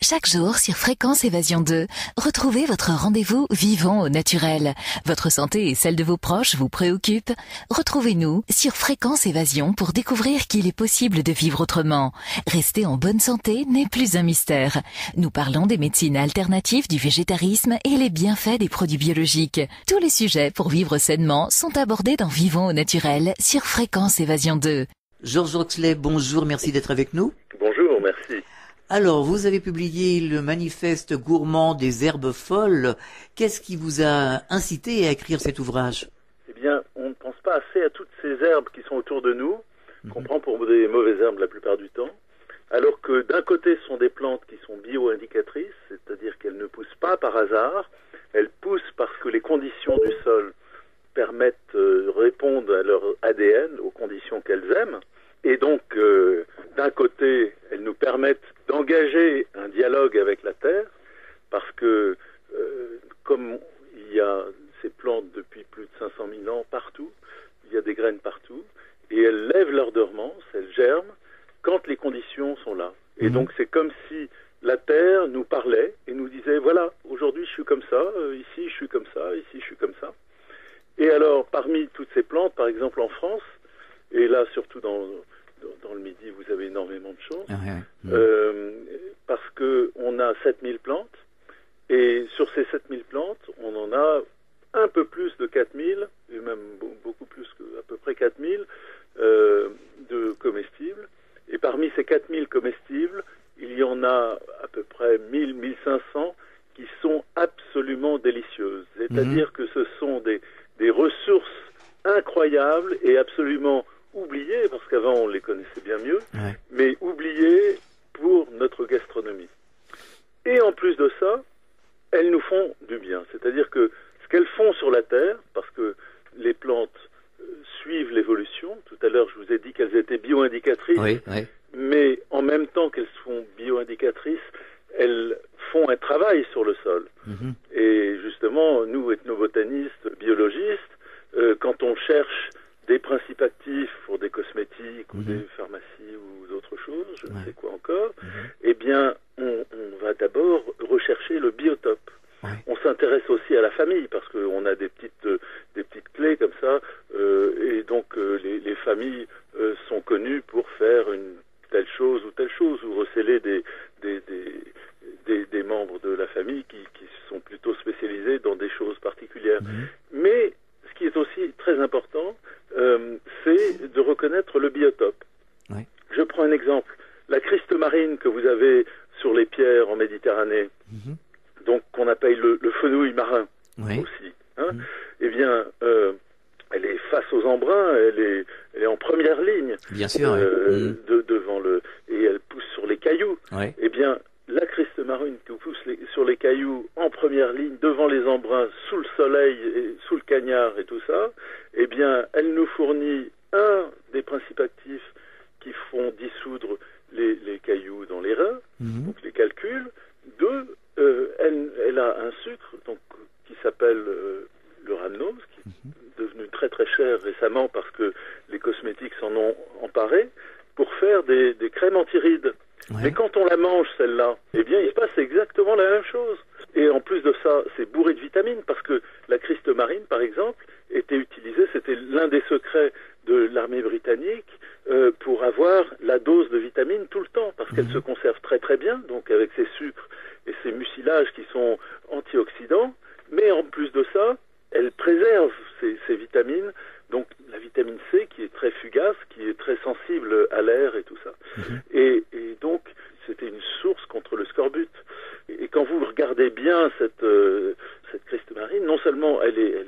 Chaque jour sur Fréquence Évasion 2, retrouvez votre rendez-vous vivant au naturel. Votre santé et celle de vos proches vous préoccupent? Retrouvez-nous sur Fréquence Évasion pour découvrir qu'il est possible de vivre autrement. Rester en bonne santé n'est plus un mystère. Nous parlons des médecines alternatives, du végétarisme et les bienfaits des produits biologiques. Tous les sujets pour vivre sainement sont abordés dans Vivons au naturel sur Fréquence Évasion 2. Georges Oxley, bonjour, merci d'être avec nous. Bonjour, merci. Alors, vous avez publié le manifeste gourmand des herbes folles. Qu'est-ce qui vous a incité à écrire cet ouvrage? Eh bien, on ne pense pas assez à toutes ces herbes qui sont autour de nous, qu'on prend pour des mauvaises herbes la plupart du temps, alors que d'un côté, ce sont des plantes qui sont bio-indicatrices, c'est-à-dire qu'elles ne poussent pas par hasard, elles poussent parce que les conditions du sol permettent, répondent à leur ADN, aux conditions qu'elles aiment, et donc, d'un côté, elles nous permettent d'engager un dialogue avec la Terre, parce que comme il y a ces plantes depuis plus de 500 000 ans partout, il y a des graines partout, et elles lèvent leur dormance, elles germent, quand les conditions sont là. Et donc c'est comme si la Terre nous parlait et nous disait, voilà, aujourd'hui je suis comme ça, ici je suis comme ça, ici je suis comme ça. Et alors, parmi toutes ces plantes, par exemple en France, et là surtout dans le Midi, vous avez énormément de chance, parce qu'on a 7000 plantes, et sur ces 7000 plantes, on en a un peu plus de 4000, et même beaucoup plus à peu près 4000 de comestibles. Et parmi ces 4000 comestibles, il y en a à peu près 1000-1500 qui sont absolument délicieuses. C'est-à-dire que ce sont des ressources incroyables et absolument oubliées, parce qu'avant on les connaissait bien mieux, mais oubliées pour notre gastronomie. Et en plus de ça, elles nous font du bien. C'est-à-dire que ce qu'elles font sur la Terre, parce que les plantes suivent l'évolution, tout à l'heure je vous ai dit qu'elles étaient bio-indicatrices, mais en même temps qu'elles sont bio-indicatrices, elles font un travail sur le sol. Et justement, nous, ethnobotanistes, biologistes, quand on cherche des principes actifs pour des cosmétiques ou des pharmacies ou d'autres choses, je ne sais quoi encore, eh bien, on va d'abord rechercher le biotope. On s'intéresse aussi à la famille parce qu'on a des petites clés comme ça, et donc les familles sont connues pour faire une telle chose ou recéler des membres de la famille qui sont plutôt spécialisés dans des choses particulières. Mais ce qui est aussi très important, c'est de reconnaître le biotope. Je prends un exemple. La criste marine que vous avez sur les pierres en Méditerranée, donc qu'on appelle le fenouil marin aussi, eh bien, elle est face aux embruns, elle est en première ligne, bien sûr, devant et elle pousse sur les cailloux. Eh bien, la criste marine qui pousse sur les cailloux en première ligne, devant les embruns, sous le soleil, et sous le cagnard et tout ça, eh bien, elle nous fournit un des principes actifs qui font dissoudre les cailloux dans les reins, donc les calculs. Deux, elle a un sucre donc, qui s'appelle le rhamnose, qui est devenu très très cher récemment parce que les cosmétiques s'en ont emparé, pour faire des crèmes anti-rides. Mais quand on la mange, celle-là, eh bien, il se passe exactement la même chose. Et en plus de ça, c'est bourré de vitamines, parce que la criste marine, par exemple, était utilisée, c'était l'un des secrets de l'armée britannique, pour avoir la dose de vitamines tout le temps, parce qu'elle se conserve très très bien, donc avec ses sucres et ses mucilages qui sont antioxydants, mais en plus de ça, elle préserve ces vitamines, donc la vitamine C qui est très fugace, qui est très sensible à l'air et tout ça. Et donc, c'était une source contre le scorbut. Et quand vous regardez bien cette criste marine, non seulement elle est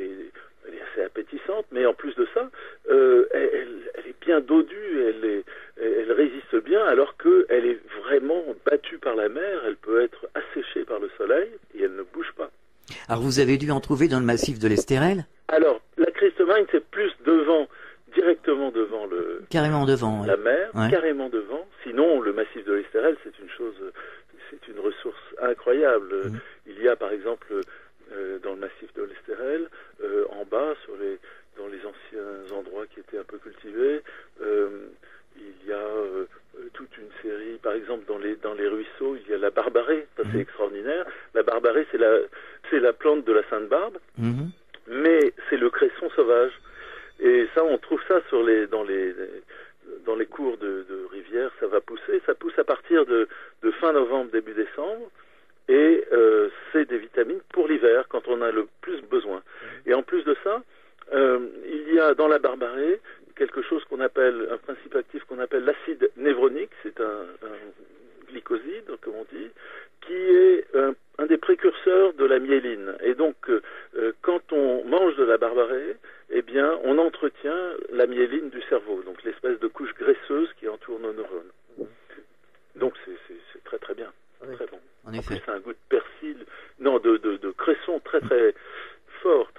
assez appétissante, mais en plus de ça, elle est bien dodue, elle résiste bien, alors qu'elle est vraiment battue par la mer, elle peut être asséchée par le soleil, et elle ne bouge pas. Alors vous avez dû en trouver dans le massif de l'Estérel? Alors, la criste marine, c'est plus directement devant carrément devant, la mer, carrément devant. Sinon, le massif de l'Estérel, c'est une ressource incroyable. Il y a, par exemple, dans le massif de l'Estérel, en bas, dans les anciens endroits qui étaient un peu cultivés, il y a toute une série, par exemple, dans les ruisseaux, il y a la barbarée. assez extraordinaire. La barbarie, c'est la plante de la Sainte-Barbe, mais c'est le cresson sauvage. Et ça, on trouve ça dans les cours de rivière, ça va pousser. Ça pousse à partir de fin novembre, début décembre. Et c'est des vitamines pour l'hiver, quand on a le plus besoin. Et en plus de ça, il y a dans la barbarie quelque chose un principe actif qu'on appelle l'acide névronique. C'est un glycoside, comme on dit, qui est un des précurseurs de la myéline. Et donc, quand on mange de la barbarie, eh bien, on entretient la myéline du cerveau, donc l'espèce de couche graisseuse qui entoure nos neurones. Donc, c'est très très bien, très bon. En plus, c'est un goût de persil, de cresson très très fort,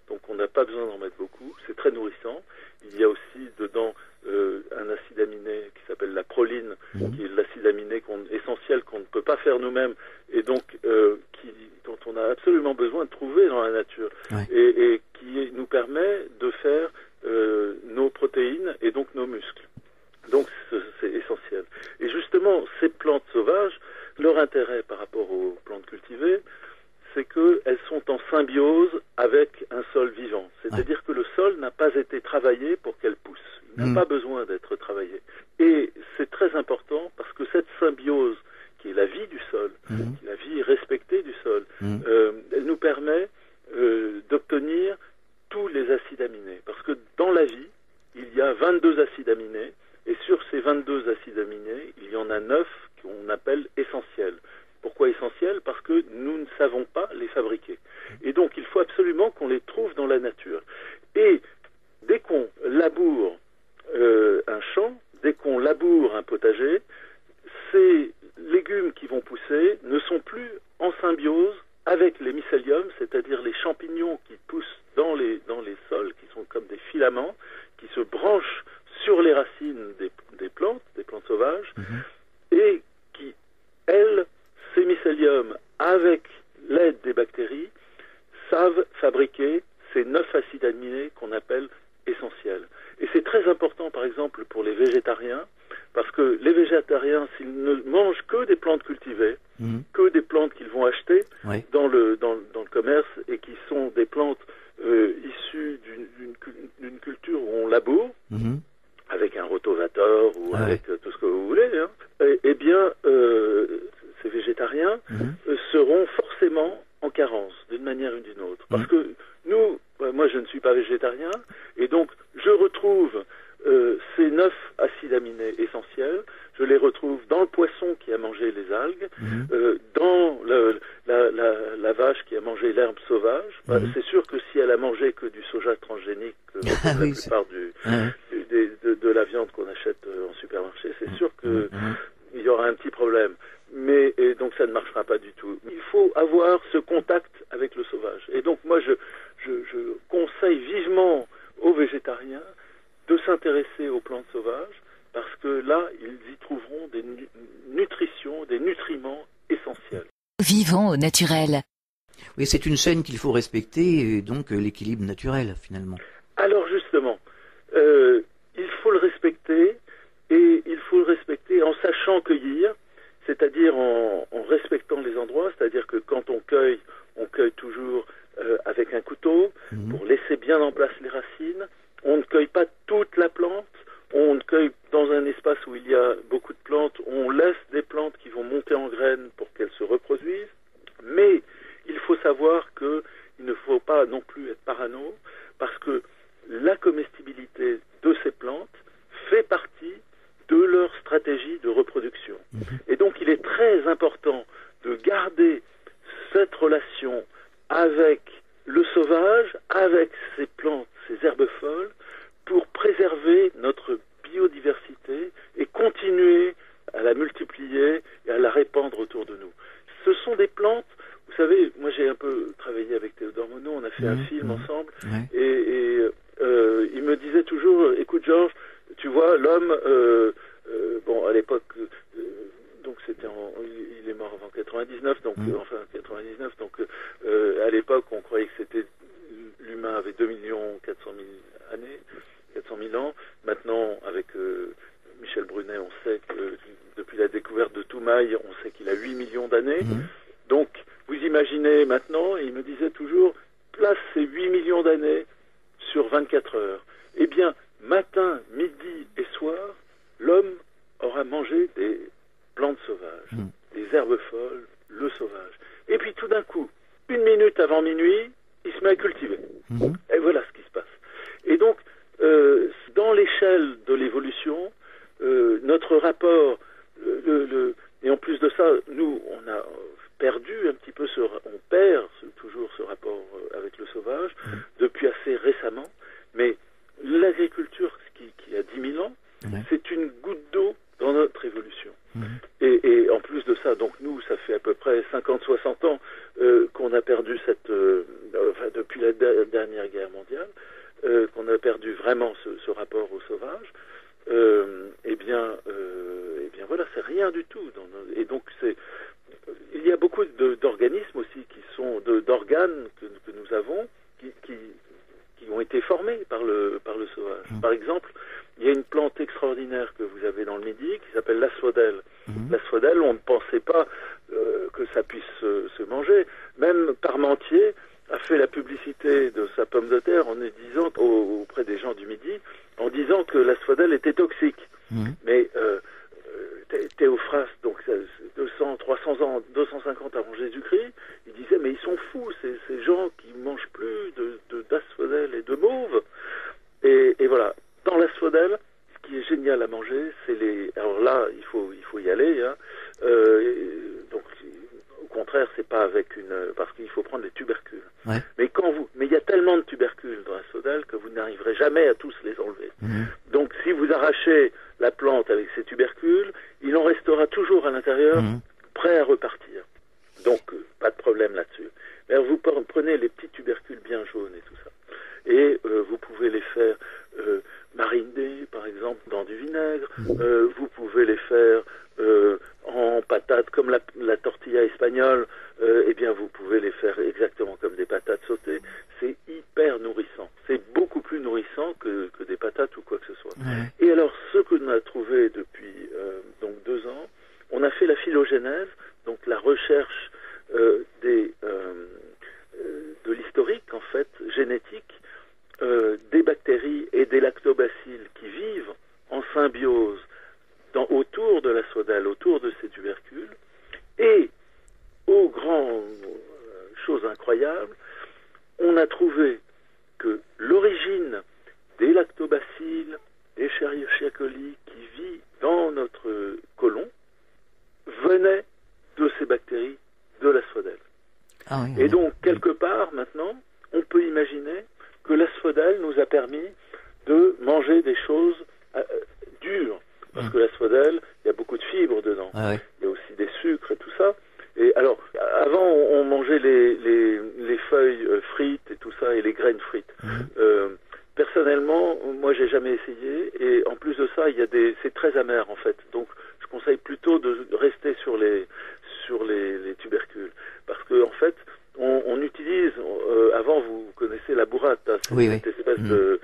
donc on n'a pas besoin d'en mettre beaucoup. C'est très nourrissant. Il y a aussi dedans un acide aminé qui s'appelle la proline, qui est l'acide aminé essentiel qu'on ne peut pas faire nous-mêmes et donc dont on a absolument besoin de trouver dans la nature et qui nous permet de faire nos protéines et donc nos muscles. Donc c'est essentiel. Et justement, ces plantes sauvages, leur intérêt par rapport aux plantes cultivées, c'est qu'elles sont en symbiose avec un sol vivant. C'est-à-dire que le sol n'a pas été travaillé pour qu'elle pousse. Il n'a pas besoin d'être travaillé. Et c'est très important parce que cette symbiose, qui est la vie du sol, qui est la vie respectée du sol, elle nous permet d'obtenir tous les acides aminés. Parce que dans la vie, il y a 22 acides aminés, et sur ces 22 acides aminés, il y en a 9 qu'on appelle essentiels. Pourquoi essentiels? Parce que nous ne savons pas les fabriquer. Et donc, il faut absolument qu'on les trouve dans la nature. Et dès qu'on laboure un champ, dès qu'on laboure un potager, ces légumes qui vont pousser ne sont plus en symbiose avec les mycéliums, c'est-à-dire les champignons qui poussent dans les sols, qui sont comme des filaments, qui se branchent sur les racines des plantes sauvages, et qui, ces mycéliums, avec l'aide des bactéries, savent fabriquer ces 9 acides aminés qu'on appelle essentiels. Et c'est très important, par exemple, pour les végétariens, parce que les végétariens, s'ils ne mangent que des plantes cultivées, que des plantes qu'ils vont acheter dans le commerce, et qui sont des plantes issues d'une culture où on laboure, avec un rotovator ou avec tout ce que vous voulez, eh bien, ces végétariens seront forcément en carence, d'une manière ou d'une autre. Parce que nous, moi je ne suis pas végétarien, et donc je retrouve ces 9 acides aminés essentiels, je les retrouve dans le poisson qui a mangé les algues, dans la vache qui a mangé l'herbe sauvage. C'est sûr que si elle a mangé que du soja transgénique, la plupart de la viande qu'on achète en supermarché, c'est sûr que il y aura un petit problème. Et donc ça ne marchera pas du tout. Il faut avoir ce contact avec le sauvage. Et donc moi je conseille vivement aux végétariens de s'intéresser aux plantes sauvages, parce que là, ils y trouveront des nutritions, des nutriments essentiels. Vivons au naturel. Oui, c'est une chaîne qu'il faut respecter, et donc l'équilibre naturel, finalement. Alors justement, il faut le respecter, et il faut le respecter en sachant cueillir, c'est-à-dire en respectant les endroits, c'est-à-dire que quand on cueille toujours avec un couteau, pour laisser bien en place les racines. On ne cueille pas toute la plante, on cueille dans un espace où il y a beaucoup de plantes, on laisse des plantes qui vont monter en graines pour qu'elles se reproduisent, mais il faut savoir qu'il ne faut pas non plus être parano, parce que la comestibilité de ces plantes fait partie de leur stratégie de reproduction. Et donc il est très important de garder cette relation avec le sauvage, avec ces plantes, ces herbes folles, pour préserver notre biodiversité et continuer à la multiplier et à la répandre autour de nous. Ce sont des plantes, vous savez, moi j'ai un peu travaillé avec Théodore Monod, on a fait un film ensemble, et il me disait toujours, écoute Georges, tu vois, l'homme, bon à l'époque, donc il est mort avant 99, donc enfin 99, donc à l'époque on croyait que l'humain avait 2 400 000 années, 400 000 ans. Maintenant, avec Michel Brunet, on sait que depuis la découverte de Toumaï, on sait qu'il a 8 millions d'années. Donc, vous imaginez maintenant, il me disait toujours, place ces 8 millions d'années sur 24 heures. Eh bien, matin, midi et soir, l'homme aura mangé des plantes sauvages, des herbes folles, le sauvage. Et puis tout d'un coup, 1 minute avant minuit, il se met à cultiver. Et voilà ce qui se passe. Et donc, dans l'échelle de l'évolution, notre rapport, et en plus de ça, nous, on a perdu un petit peu on perd toujours ce rapport avec le sauvage depuis assez récemment, mais l'agriculture qui a 10 000 ans, c'est une goutte d'eau dans notre évolution. Et en plus de ça, donc nous, ça fait à peu près 50-60 ans qu'on a perdu depuis la dernière guerre mondiale, qu'on a perdu vraiment ce rapport au sauvage. Eh bien voilà, c'est rien du tout. Et donc il y a beaucoup d'organismes aussi d'organes que nous avons qui ont été formés par le sauvage. Par exemple, il y a une plante extraordinaire que vous avez dans le Midi qui s'appelle l'asphodèle. L'asphodèle, on ne pensait pas que ça puisse se manger. Même Parmentier a fait la publicité de sa pomme de terre en disant auprès des gens du Midi, en disant que l'asphodèle était toxique. Mais Théophraste, donc 200, 300 ans, 250 avant Jésus-Christ, il disait mais ils sont fous ces gens qui mangent plus d'asphodèle et de mauve. Et voilà, dans l'asphodèle, ce qui est génial à manger, c'est alors là, il faut y aller. Donc au contraire, c'est pas parce qu'il faut prendre des tubercules. Mais il y a tellement de tubercules dans l'asphodèle que vous n'arriverez jamais à tous les enlever. Donc si vous arrachez la plante avec ses tubercules, il en restera toujours à l'intérieur, prêt à repartir. Donc pas de problème là-dessus. Mais alors, vous prenez les petits tubercules bien jaunes et tout ça, et vous pouvez les faire mariner, par exemple, dans du vinaigre. Vous pouvez les faire en patates, comme la tortilla espagnole. Eh bien, vous pouvez les faire exactement comme des patates sautées. C'est hyper nourrissant. C'est beaucoup plus nourrissant que des patates ou quoi que ce soit. Et alors, ce que l'on a trouvé depuis donc 2 ans, on a fait la phylogénèse, donc la recherche de l'historique, en fait, génétique, des bactéries et des lactobacilles qui vivent en symbiose autour de l'asphodèle, autour de ces tubercules, et aux grandes choses incroyables, on a trouvé que l'origine des lactobacilles, des Escherichia coli qui vit dans notre côlon venait de ces bactéries de l'asphodèle. Et donc, quelque part, maintenant, on peut imaginer que l'asphodèle nous a permis de manger des choses dures. Parce que l'asphodèle, il y a beaucoup de fibres dedans. Il y a aussi des sucres et tout ça. Et alors, avant, on mangeait les feuilles frites et tout ça, et les graines frites. Personnellement, moi, j'ai jamais essayé. Et en plus de ça, c'est très amer, en fait. Donc, je conseille plutôt de rester sur les tubercules. Parce que, en fait, on utilise, avant, vous connaissez la burrata, cette espèce de...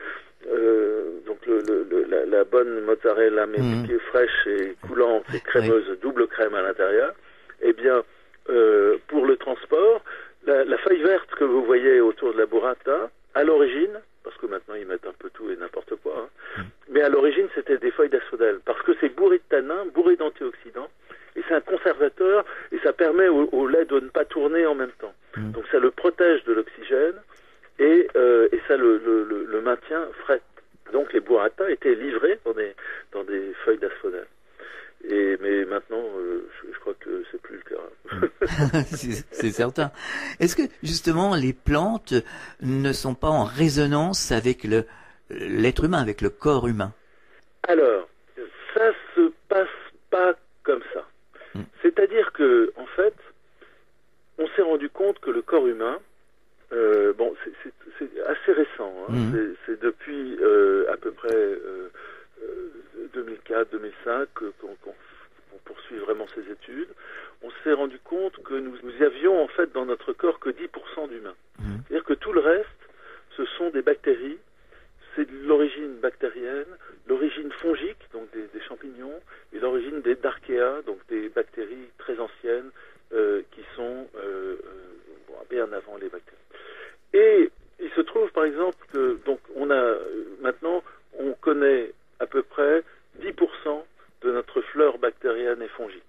donc la bonne mozzarella, mais qui est fraîche et coulante et crémeuse, double crème à l'intérieur. Eh bien, pour le transport, la feuille verte que vous voyez autour de la burrata, à l'origine, parce que maintenant ils mettent un peu tout et n'importe quoi, mais à l'origine c'était des feuilles d'asphodèle, parce que c'est bourré de tanins, bourré d'antioxydants, et c'est un conservateur, et ça permet au lait de ne pas tourner en même temps. Donc ça le protège de l'oxygène, et ça le maintient frais. Donc les burrata étaient livrés dans des feuilles d'asphodèle. Mais maintenant, je crois que c'est plus le cas. C'est certain. Est-ce que justement les plantes ne sont pas en résonance avec l'être humain, avec le corps humain? Alors, ça se passe pas comme ça. C'est-à-dire que, en fait, on s'est rendu compte que le corps humain, c'est assez récent. C'est depuis à peu près 2004-2005 qu'on poursuit vraiment ces études. On s'est rendu compte que nous avions en fait dans notre corps que 10% d'humains. C'est-à-dire que tout le reste, ce sont des bactéries. C'est de l'origine bactérienne, l'origine fongique, donc des champignons, et l'origine des d'archéas, donc des bactéries très anciennes sont bien avant les bactéries. Et il se trouve par exemple que donc maintenant on connaît à peu près 10% de notre flore bactérienne et fongique.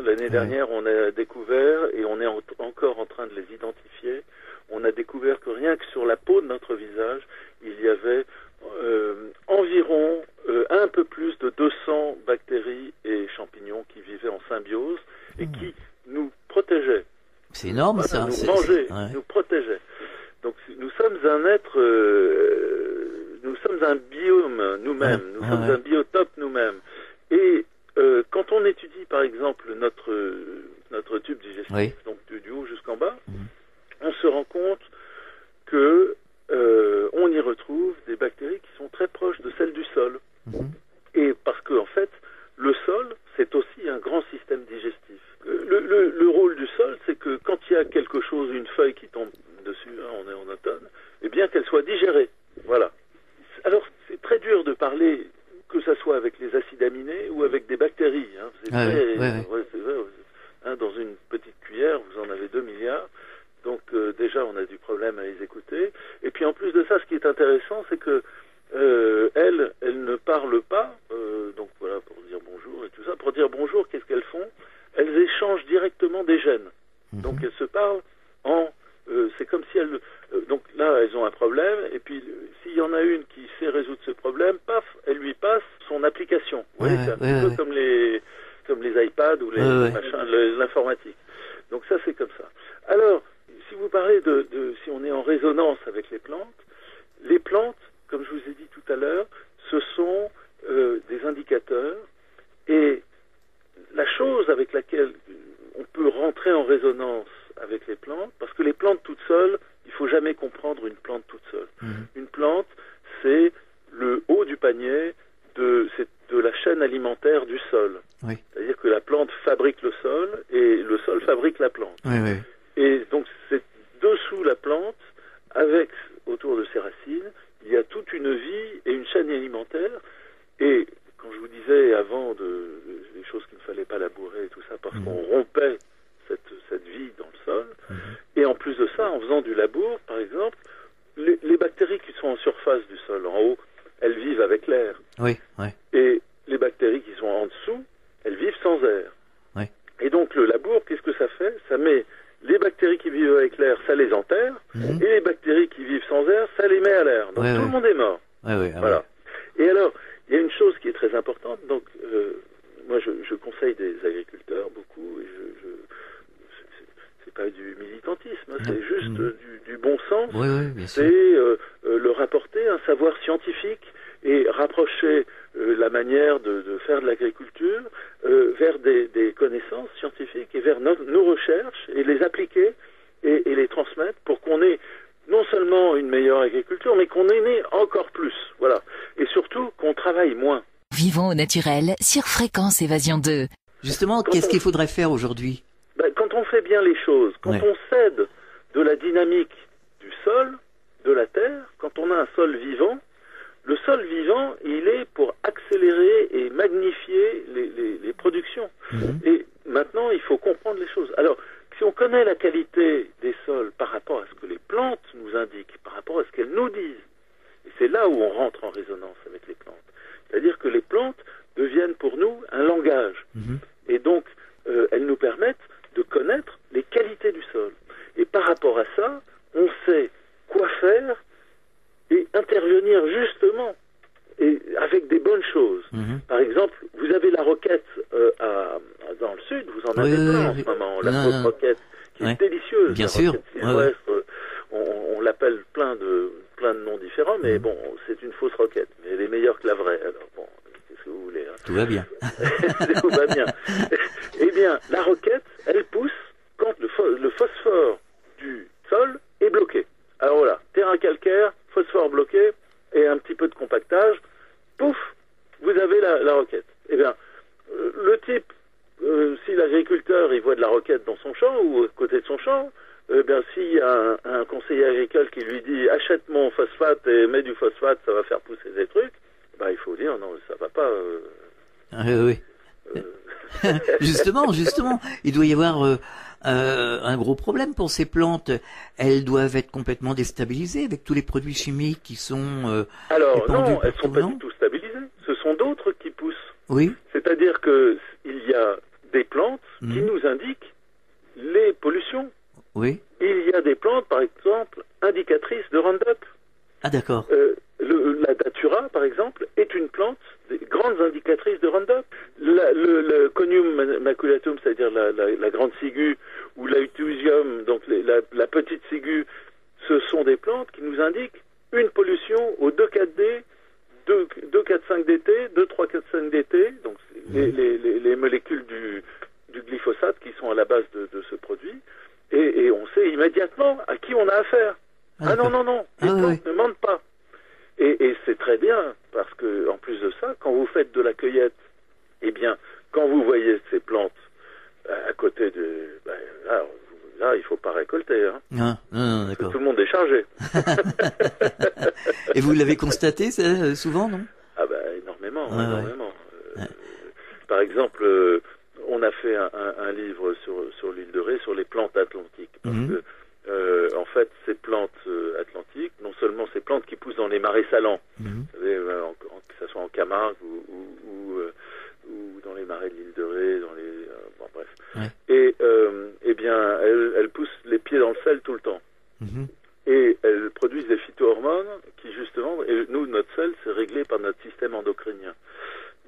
L'année dernière, on a découvert, et on est encore en train de les identifier, on a découvert que rien que sur la peau de notre visage, il y avait environ un peu plus de 200 bactéries et champignons qui vivaient en symbiose et qui nous protégeaient. C'est énorme, ça. Nous mangeaient, nous protégeaient. Donc nous sommes un être, nous sommes un biome nous-mêmes, nous sommes un biotope nous-mêmes. Et quand on étudie par exemple notre tube digestif, donc du haut jusqu'en bas, on se rend compte que on y retrouve des bactéries qui sont très proches de celles du sol. Et parce que en fait, le sol, c'est aussi un grand système digestif. Le rôle du sol, c'est que quand il y a quelque chose, une feuille qui tombe dessus, on est en automne, eh bien qu'elle soit digérée. Voilà. Alors, c'est très dur de parler, que ça soit avec les acides aminés ou avec des bactéries. Dans une petite cuillère, vous en avez 2 milliards. Donc déjà, on a du problème à les écouter. Et puis en plus de ça, ce qui est intéressant, c'est que elles ne parlent pas. Donc voilà, pour dire bonjour et tout ça. Pour dire bonjour, qu'est-ce qu'elles font? Elles échangent directement des gènes. Donc elles se parlent c'est comme si elles... donc là, elles ont un problème, et puis s'il y en a une qui sait résoudre ce problème, paf, elle lui passe son application. Vous voyez, c'est un petit peu comme les iPads ou les machins, l'informatique. Donc ça, c'est comme ça. Alors, si vous parlez si on est en résonance avec les plantes, comme je vous ai dit tout à l'heure, ce sont des indicateurs, et la chose avec laquelle on peut rentrer en résonance avec les plantes, parce que les plantes toutes seules, il faut jamais comprendre une plante toute seule. Une plante, c'est le haut du panier c'est de la chaîne alimentaire du sol. C'est-à-dire que la plante fabrique le sol et le sol fabrique la plante. Et donc c'est dessous la plante, autour de ses racines, il y a toute une vie et une chaîne alimentaire. Et quand je vous disais avant des choses qu'il ne fallait pas labourer et tout ça, parce qu'on rompait cette vie dans le sol. Et en plus de ça, en faisant du labour, par exemple, les bactéries qui sont en surface du sol, en haut, elles vivent avec l'air. Et les bactéries qui sont en dessous, elles vivent sans air. Et donc le labour, qu'est-ce que ça fait? Ça met les bactéries qui vivent avec l'air, ça les enterre, et les bactéries qui vivent sans air, ça les met à l'air. Donc tout le monde est mort. Voilà. Et alors, il y a une chose qui est très importante. Donc, moi, je conseille des agriculteurs beaucoup, et c'est pas du militantisme, c'est juste du bon sens. C'est leur apporter un savoir scientifique et rapprocher la manière de faire de l'agriculture vers des connaissances scientifiques et vers nos recherches, et les appliquer et les transmettre pour qu'on ait non seulement une meilleure agriculture, mais qu'on en ait encore plus. Voilà. Et surtout, qu'on travaille moins. Vivons au naturel sur Fréquence Évasion 2. Justement, qu'est-ce qu'il faudrait faire aujourd'hui? Quand on fait bien les choses, quand on cède de la dynamique du sol, de la terre, quand on a un sol vivant, le sol vivant, il est pour accélérer et magnifier les productions. Et maintenant, il faut comprendre les choses. Alors, si on connaît la qualité des sols par rapport à ce que les plantes nous indiquent, par rapport à ce qu'elles nous disent, et c'est là où on rentre en résonance avec les plantes. C'est-à-dire que les plantes deviennent pour nous un langage. Et donc, elles nous permettent de connaître les qualités du sol. Et par rapport à ça, on sait quoi faire et intervenir justement et avec des bonnes choses. Par exemple, vous avez la roquette dans le sud, vous en avez plein en ce moment, la fausse roquette, qui est délicieuse. Bien sûr. On l'appelle plein de noms différents, mais bon, c'est une fausse roquette, mais elle est meilleure que la vraie. Alors bon, qu'est-ce que vous voulez, Tout va bien. Tout va bien. Eh bien, la roquette, elle pousse quand le phosphore du sol est bloqué. Alors voilà, terrain calcaire, phosphore bloqué, et un petit peu de compactage, pouf, vous avez la roquette. Eh bien, le type, si l'agriculteur il voit de la roquette dans son champ ou à côté de son champ, bien s'il y a un conseiller agricole qui lui dit achète mon phosphate et mets du phosphate, ça va faire pousser des trucs, ben il faut dire non, ça va pas. Justement, il doit y avoir un gros problème pour ces plantes. Elles doivent être complètement déstabilisées avec tous les produits chimiques qui sont Alors non, elles partout, sont pas non du tout stabilisées. Ce sont d'autres qui poussent. Oui. C'est-à-dire que il y a des plantes qui nous indiquent les pollutions. Oui. Il y a des plantes, par exemple, indicatrices de Roundup. Ah d'accord. La datura, par exemple, est une plante des grandes indicatrices de Roundup. Le Conium maculatum, c'est-à-dire la grande ciguë, ou l'Aethusium, donc la petite ciguë, ce sont des plantes qui nous indiquent une pollution au 2,4-D, 2,4,5-DT, 2,3,4,5-DT, donc les molécules du glyphosate qui sont à la base de ce produit, et on sait immédiatement à qui on a affaire. Ah non, les plantes ne mentent pas. Et c'est très bien, parce que en plus de ça, quand vous faites de la cueillette, eh bien, quand vous voyez ces plantes à côté de... là, il faut pas récolter. Hein. Non, d'accord. Tout le monde est chargé. Et vous l'avez constaté ça, souvent, non? Ah énormément. Par exemple, on a fait un livre sur l'île de Ré, sur les plantes atlantiques. Parce que en fait, ces plantes atlantiques, non seulement ces plantes qui poussent dans les marais salants, vous savez, que ce soit en Camargue ou dans les marais de l'île de Ré, dans les bref. Ouais. Et eh bien, elles poussent les pieds dans le sel tout le temps. Et elles produisent des phytohormones qui justement, et nous, notre sel, c'est réglé par notre système endocrinien.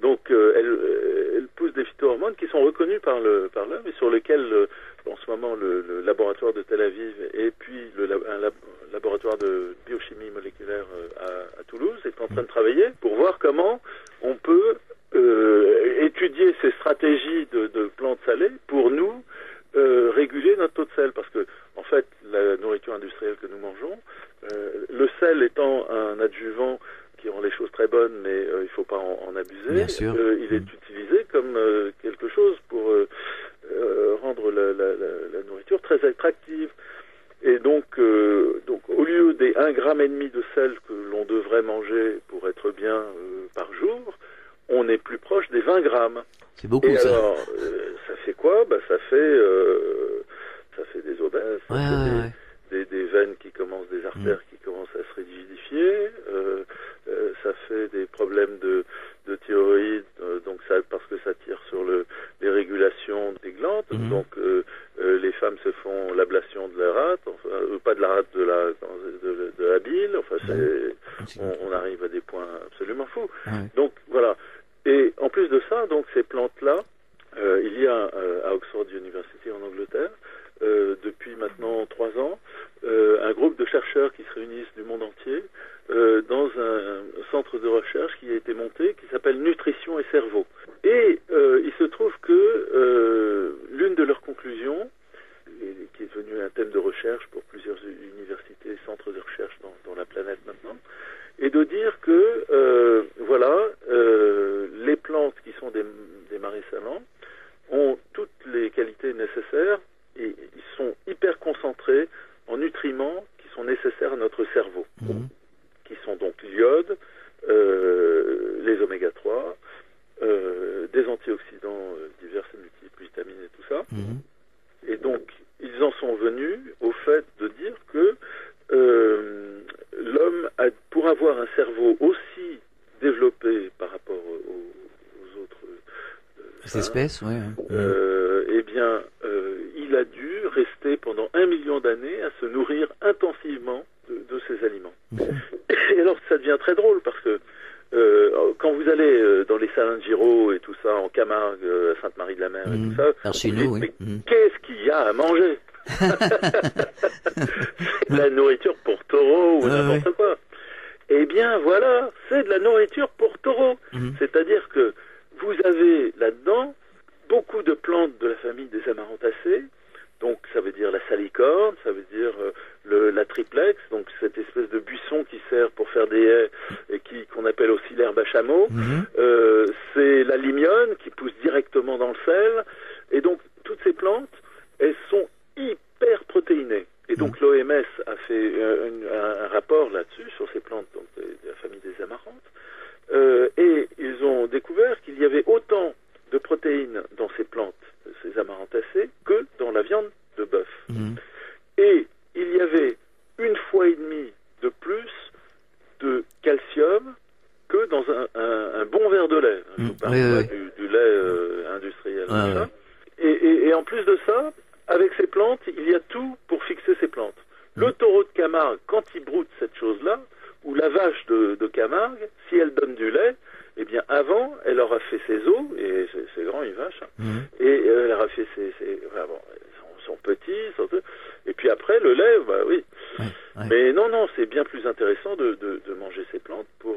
Donc, elles poussent des phytohormones qui sont reconnus par l'homme et sur lesquels, en ce moment, le laboratoire de Tel Aviv et puis un laboratoire de biochimie moléculaire à Toulouse est en train de travailler pour voir comment on peut étudier ces stratégies de plantes salées pour nous réguler notre taux de sel. Parce que, en fait, la nourriture industrielle que nous mangeons, le sel étant un adjuvant qui rend les choses très bonnes, mais il ne faut pas en abuser. Bien sûr. Il est utilisé comme quelque chose pour rendre la nourriture très attractive. Et donc au lieu des 1,5 gramme de sel que l'on devrait manger pour être bien par jour, on est plus proche des 20 grammes. C'est beaucoup, et ça. Alors, ça fait quoi? Ça fait des obèses, des veines qui commencent, des artères qui commencent à se rigidifier, ça fait des problèmes de thyroïde, donc ça, parce que ça tire sur les régulations des glandes, donc les femmes se font l'ablation de la rate, enfin, pas de la rate, de la bile, enfin on arrive à des points absolument fous. Donc voilà. Et en plus de ça, donc ces plantes-là, il y a à Oxford University en Angleterre, depuis maintenant 3 ans, un groupe de chercheurs qui se réunissent du monde entier dans un centre de recherche qui a été monté, qui s'appelle Nutrition et Cerveau. Et il se trouve que l'une de leurs conclusions, qui est devenue un thème de recherche pour plusieurs universités et centres de recherche dans la planète maintenant, est de dire que les plantes qui sont des marais salants ont toutes les qualités nécessaires et ils sont hyper concentrés en nutriments qui sont nécessaires à notre cerveau, qui sont donc l'iode, les oméga 3, des antioxydants divers et multiples, vitamines et tout ça. Et donc, ils en sont venus au fait de dire que l'homme, pour avoir un cerveau aussi développé par rapport aux autres espèces, eh bien, il a dû rester pendant 1 million d'années à se nourrir intensivement de ces aliments. Et alors, ça devient très drôle parce que quand vous allez dans les salins de Giraud et tout ça, en Camargue, à Sainte-Marie-de-la-Mer et tout ça, chez nous, mais qu'est-ce qu'il y a à manger? C'est de la nourriture pour taureaux ou n'importe quoi. Eh bien voilà, c'est de la nourriture pour taureaux. C'est-à-dire que vous avez là-dedans beaucoup de plantes de la famille des amarantacées, donc ça veut dire la salicorne, ça veut dire la triplex, donc cette espèce de buisson qui sert pour faire des haies et qu'on appelle aussi l'herbe à chameau. C'est la limione qui pousse directement dans le sel. Et donc toutes ces plantes, elles sont hyper protéinées. Et donc l'OMS a fait un rapport là-dessus, sur ces plantes donc, de la famille des amarantes, et ils ont découvert qu'il y avait autant de protéines dans ces plantes, ces amarantacées, que dans la viande de ça, avec ces plantes, il y a tout pour fixer ces plantes. Le taureau de Camargue, quand il broute cette chose-là, ou la vache de Camargue, si elle donne du lait, eh bien avant, elle aura fait ses os, et c'est grand une vache, et elle aura fait son petit, et puis après le lait, bah oui. Mais non, c'est bien plus intéressant de manger ces plantes pour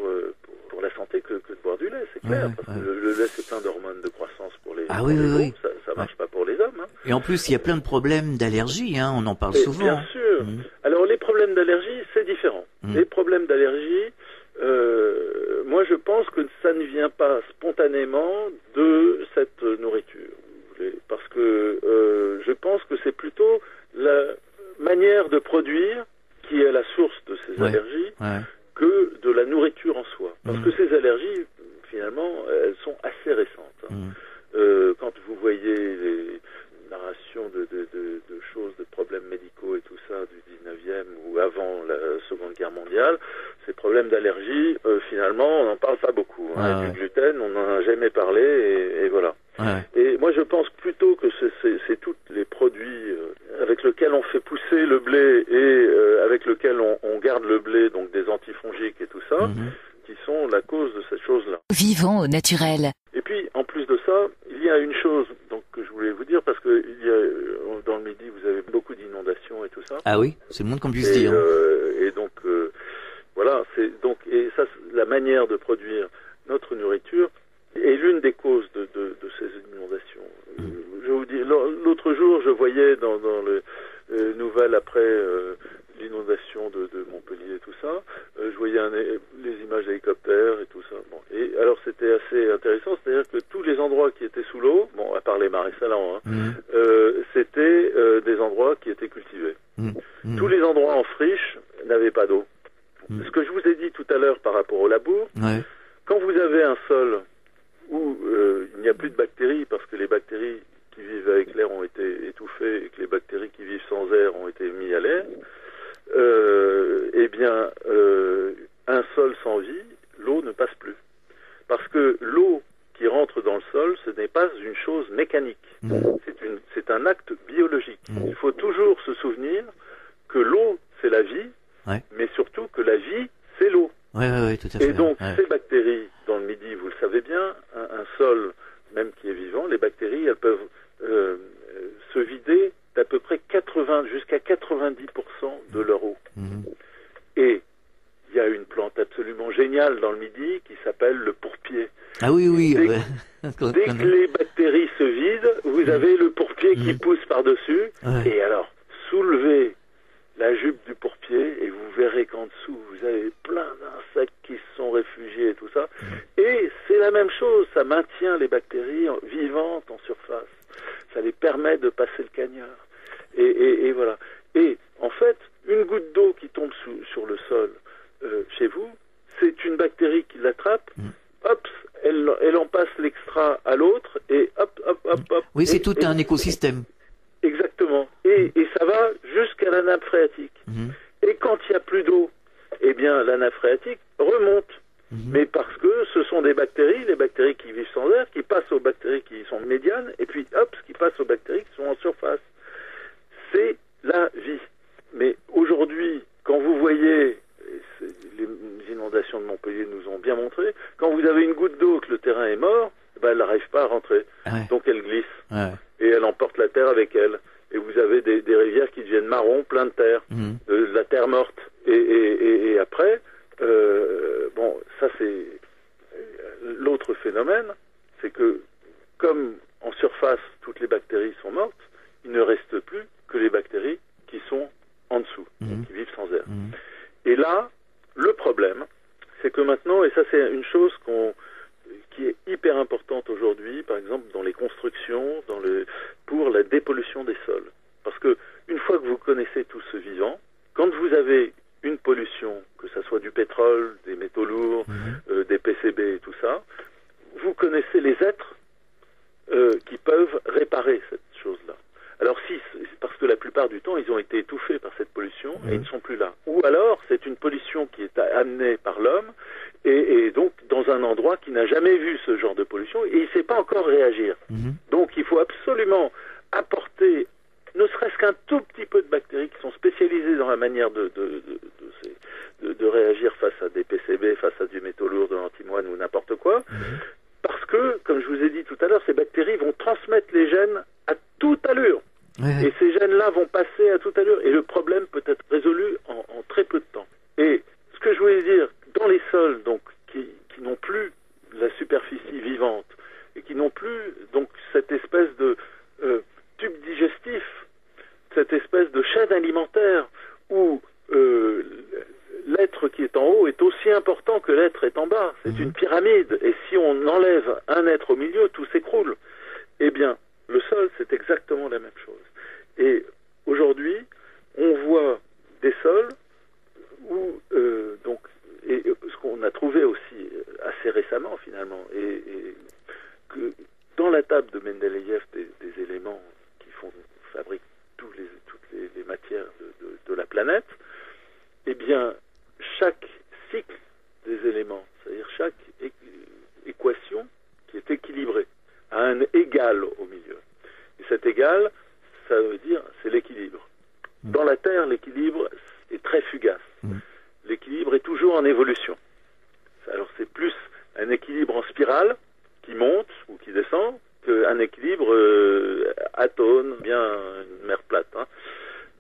la santé que de boire du lait, c'est clair, parce que le lait c'est plein d'hormones de croissance pour les animaux, ça marche pas pour les hommes. Hein. Et en plus, il y a plein de problèmes d'allergie, hein, on en parle souvent. Bien sûr. Alors les problèmes d'allergie, c'est différent. Les problèmes d'allergie, moi je pense que ça ne vient pas spontanément de cette nourriture. Parce que je pense que c'est plutôt la manière de produire qui est la source de ces allergies que de la nourriture en soi. Parce que ces allergies, finalement, elles sont assez récentes. Quand vous voyez les narrations de choses, de problèmes médicaux et tout ça du 19e ou avant la Seconde Guerre mondiale, ces problèmes d'allergie, finalement, on n'en parle pas beaucoup. Du gluten, on n'en a jamais parlé et voilà. Et moi, je pense plutôt que c'est tous les produits avec lesquels on fait pousser le blé et avec lesquels on garde le blé, donc des antifongiques et tout ça, qui sont la cause de cette chose-là. Vivons au naturel. Et puis, en plus de ça, il y a une chose donc que je voulais vous dire, parce que dans le Midi, vous avez beaucoup d'inondations et tout ça. Ah oui, c'est le moins qu'on puisse dire. Et donc, voilà, et ça, la manière de produire notre nourriture est l'une des causes de ces inondations. Je vous dis, l'autre jour, je voyais dans le nouvelle après l'inondation de Montpellier et tout ça, je voyais les images d'hélicoptères et tout ça. Bon. Et alors c'était assez intéressant, c'est-à-dire que tous les endroits qui étaient sous l'eau, bon, à part les marais salants, c'était des endroits qui étaient cultivés. Tous les endroits en friche n'avaient pas d'eau. Ce que je vous ai dit tout à l'heure par rapport au labour, quand vous avez un sol où il n'y a plus de bactéries, parce que les bactéries qui vivent avec l'air ont été étouffées et que les bactéries qui vivent sans air ont été mises à l'air, eh bien, un sol sans vie, l'eau ne passe plus. Parce que l'eau qui rentre dans le sol, ce n'est pas une chose mécanique. C'est un acte biologique. Il faut toujours se souvenir que l'eau, c'est la vie, mais surtout que la vie, c'est l'eau. Tout à fait. Et donc, ces bactéries, dans le Midi, vous le savez bien, un sol, même qui est vivant, les bactéries, elles peuvent se vider d'à peu près jusqu'à 90% de leur eau. Et il y a une plante absolument géniale dans le Midi qui s'appelle le pourpier. Ah oui. Dès que les bactéries se vident, vous avez le pourpier qui pousse par-dessus. Et alors, soulevez la jupe du pourpier et vous verrez qu'en dessous, vous avez plein d'insectes qui se sont réfugiés et tout ça. Et c'est la même chose, ça maintient les bactéries vivantes en surface. Ça les permet de passer le cagnard. Et voilà. Et en fait, une goutte d'eau qui tombe sur le sol chez vous, c'est une bactérie qui l'attrape, hop, elle en passe l'extra à l'autre, et hop. Oui, c'est tout un écosystème. Exactement. Et ça va jusqu'à la nappe phréatique. Et quand il n'y a plus d'eau, eh bien, la nappe phréatique remonte. Mais parce que ce sont des bactéries, les bactéries qui vivent sans air, qui passent aux bactéries qui sont médianes, et puis hop, qui passent aux bactéries qui sont en surface. C'est la vie. Mais aujourd'hui, quand vous voyez, les inondations de Montpellier nous ont bien montré, quand vous avez une goutte d'eau que le terrain est mort, elle n'arrive pas à rentrer. Donc elle glisse. Et elle emporte la terre avec elle. Et vous avez des rivières qui deviennent marron, plein de terre, de la terre morte. Et après, bon, ça c'est l'autre phénomène, c'est que comme en surface toutes les bactéries sont mortes, il ne reste plus que les bactéries qui sont en dessous, donc qui vivent sans air. Et là, le problème, c'est que maintenant, et ça c'est une chose qui est hyper importante aujourd'hui, par exemple dans les constructions, pour la dépollution des sols. Parce que une fois que vous connaissez tout ce vivant, quand vous avez une pollution, que ce soit du pétrole, des métaux lourds, des PCB et tout ça, vous connaissez les êtres qui peuvent réparer cette chose-là. Alors parce que la plupart du temps, ils ont été étouffés par cette pollution et ils ne sont plus là. Ou alors, c'est une pollution qui est amenée par l'homme et donc dans un endroit qui n'a jamais vu ce genre de pollution et il ne sait pas encore réagir. Donc il faut absolument apporter ne serait-ce qu'un tout petit peu de bactéries qui sont spécialisées dans la manière de réagir face à des PCB, face à du métaux lourd, de l'antimoine ou n'importe quoi, parce que, comme je vous ai dit tout à l'heure, ces bactéries vont transmettre les gènes à toute allure. Et ces gènes-là vont passer à toute allure, et le problème peut être résolu en très peu de temps. Et ce que je voulais dire, dans les sols, donc, qui n'ont plus la superficie vivante, et qui n'ont plus, donc, cette espèce de tube digestif, cette espèce de chaîne alimentaire, où l'être qui est en haut est aussi important que l'être est en bas. C'est une pyramide, et si on enlève un être au milieu, tout s'écroule. Eh bien, le sol, c'est exactement la même chose. Et aujourd'hui, on voit des sols où, et ce qu'on a trouvé aussi assez récemment finalement, et que dans la table de Mendeleïev des éléments qui fabriquent toutes les matières de la planète, eh bien, chaque cycle des éléments, c'est-à-dire chaque équation qui est équilibrée, a un égal au milieu. Et cet égal, ça veut dire, c'est l'équilibre. Dans la Terre, l'équilibre est très fugace. L'équilibre est toujours en évolution. Alors c'est plus un équilibre en spirale qui monte ou qui descend qu'un équilibre atone, bien une mer plate.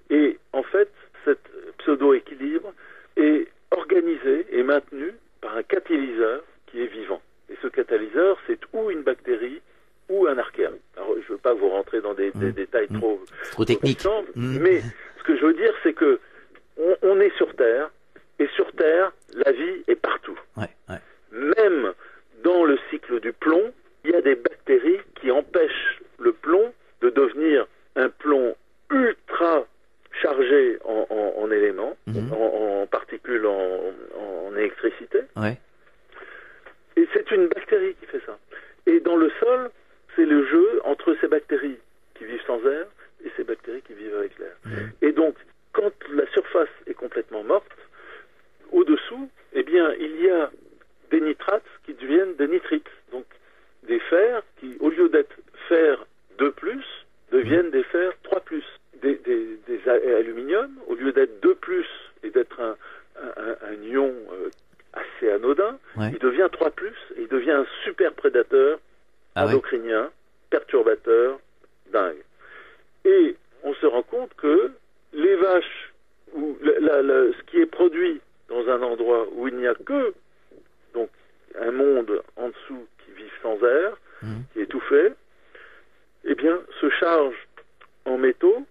Et en fait, cet pseudo-équilibre est organisé et maintenu par un catalyseur qui est vivant. Et ce catalyseur, c'est ou une bactérie ou un archéa. Alors, je ne veux pas vous rentrer dans des détails trop techniques, mais ce que je veux dire, c'est que on est sur Terre, et sur Terre, la vie est partout. Même dans le cycle du plomb, il y a des bactéries qui empêchent le plomb de devenir un plomb ultra chargé en éléments, en particules, en électricité. Et c'est une bactérie qui fait ça. Et dans le sol, c'est le jeu entre ces bactéries qui vivent sans air et ces bactéries qui vivent avec l'air. Et donc, quand la surface est complètement morte, au-dessous, eh bien, il y a des nitrates qui deviennent des nitrites. Donc, des fers qui, au lieu d'être fer 2+, deviennent des fers 3+. Des aluminiums, au lieu d'être 2+, et d'être un ion assez anodin, il devient 3+, et il devient un super prédateur endocrinien, perturbateur, dingue. Et on se rend compte que les vaches, ou ce qui est produit dans un endroit où il n'y a que donc un monde en dessous qui vit sans air, qui est étouffé, eh bien, se charge en métaux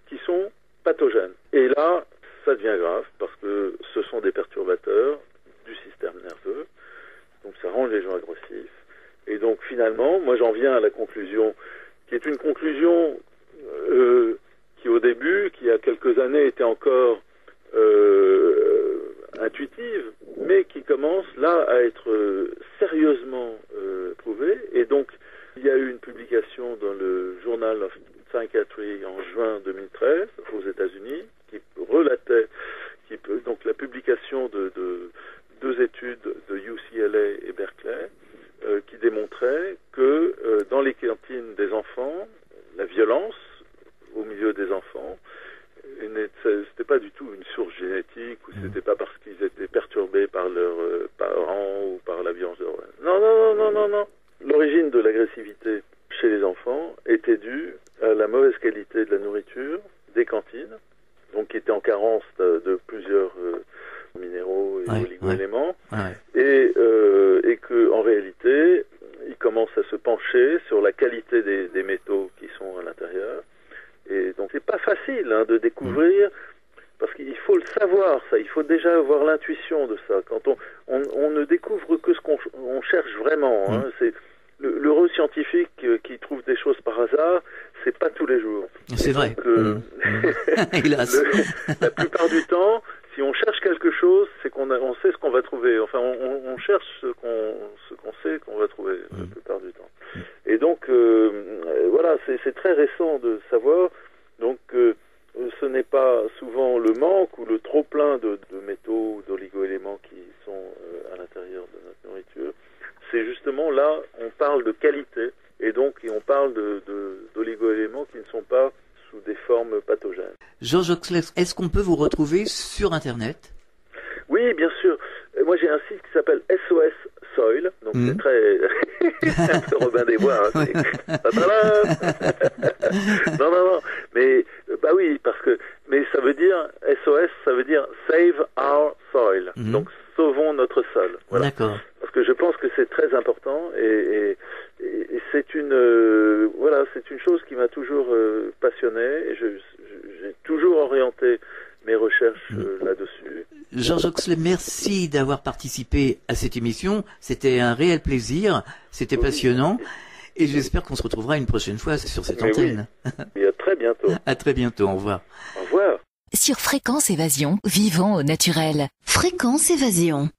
qui sont pathogènes. Et là, ça devient grave, parce que ce sont des perturbateurs du système nerveux, donc ça rend les gens agressifs. Et donc finalement, moi j'en viens à la conclusion, qui est une conclusion qui au début, qui il y a quelques années était encore intuitive, mais qui commence là à être sérieusement prouvée. Et donc il y a eu une publication dans le Journal of Psychiatry en juin 2013 aux États-Unis qui relatait donc la publication de deux études de UCLA et Berkeley qui démontraient que dans les cantines des enfants, la violence au milieu des enfants, c'était pas du tout une source génétique, ou c'était pas parce qu'ils étaient perturbés par leurs parents ou par la violence de... Non. L'origine de l'agressivité chez les enfants était due à la mauvaise qualité de la nourriture des cantines, donc qui étaient en carence de plusieurs minéraux et oligo-éléments, et que en réalité, ils commencent à se pencher sur la qualité des métaux qui sont à l'intérieur. Et donc c'est pas facile de découvrir, parce qu'il faut le savoir, ça. Il faut déjà avoir l'intuition de ça. Quand on ne découvre que ce qu'on cherche vraiment. C'est l'heureux scientifique qui trouve des choses par hasard, c'est pas tous les jours. C'est vrai. Hélas. La plupart du temps, si on cherche quelque chose, c'est qu'on sait ce qu'on va trouver. Enfin, on cherche ce qu'on sait qu'on va trouver la plupart du temps. Et donc, voilà, c'est très récent de savoir. Donc, ce n'est pas souvent le manque ou le trop-plein de métaux ou d'oligo-éléments qui sont à l'intérieur de notre nourriture. C'est justement là, on parle de qualité. et donc on parle d'oligo-éléments qui ne sont pas sous des formes pathogènes. Georges Oxley, est-ce qu'on peut vous retrouver sur Internet? Oui, bien sûr. Moi, j'ai un site qui s'appelle SOS Soil, donc c'est très un peu Robin des Bois. Hein, non, mais bah oui, mais ça veut dire SOS, ça veut dire Save Our Soil, donc sauvons notre sol. Voilà. D'accord. Parce que je pense que c'est très important et c'est une c'est une chose qui m'a toujours passionné et j'ai toujours orienté mes recherches là-dessus. Georges Oxley, merci d'avoir participé à cette émission. C'était un réel plaisir, c'était passionnant et j'espère qu'on se retrouvera une prochaine fois sur cette antenne. Oui. Et à très bientôt. À très bientôt, au revoir. Au revoir. Sur Fréquence Évasion, vivons au naturel. Fréquence Évasion.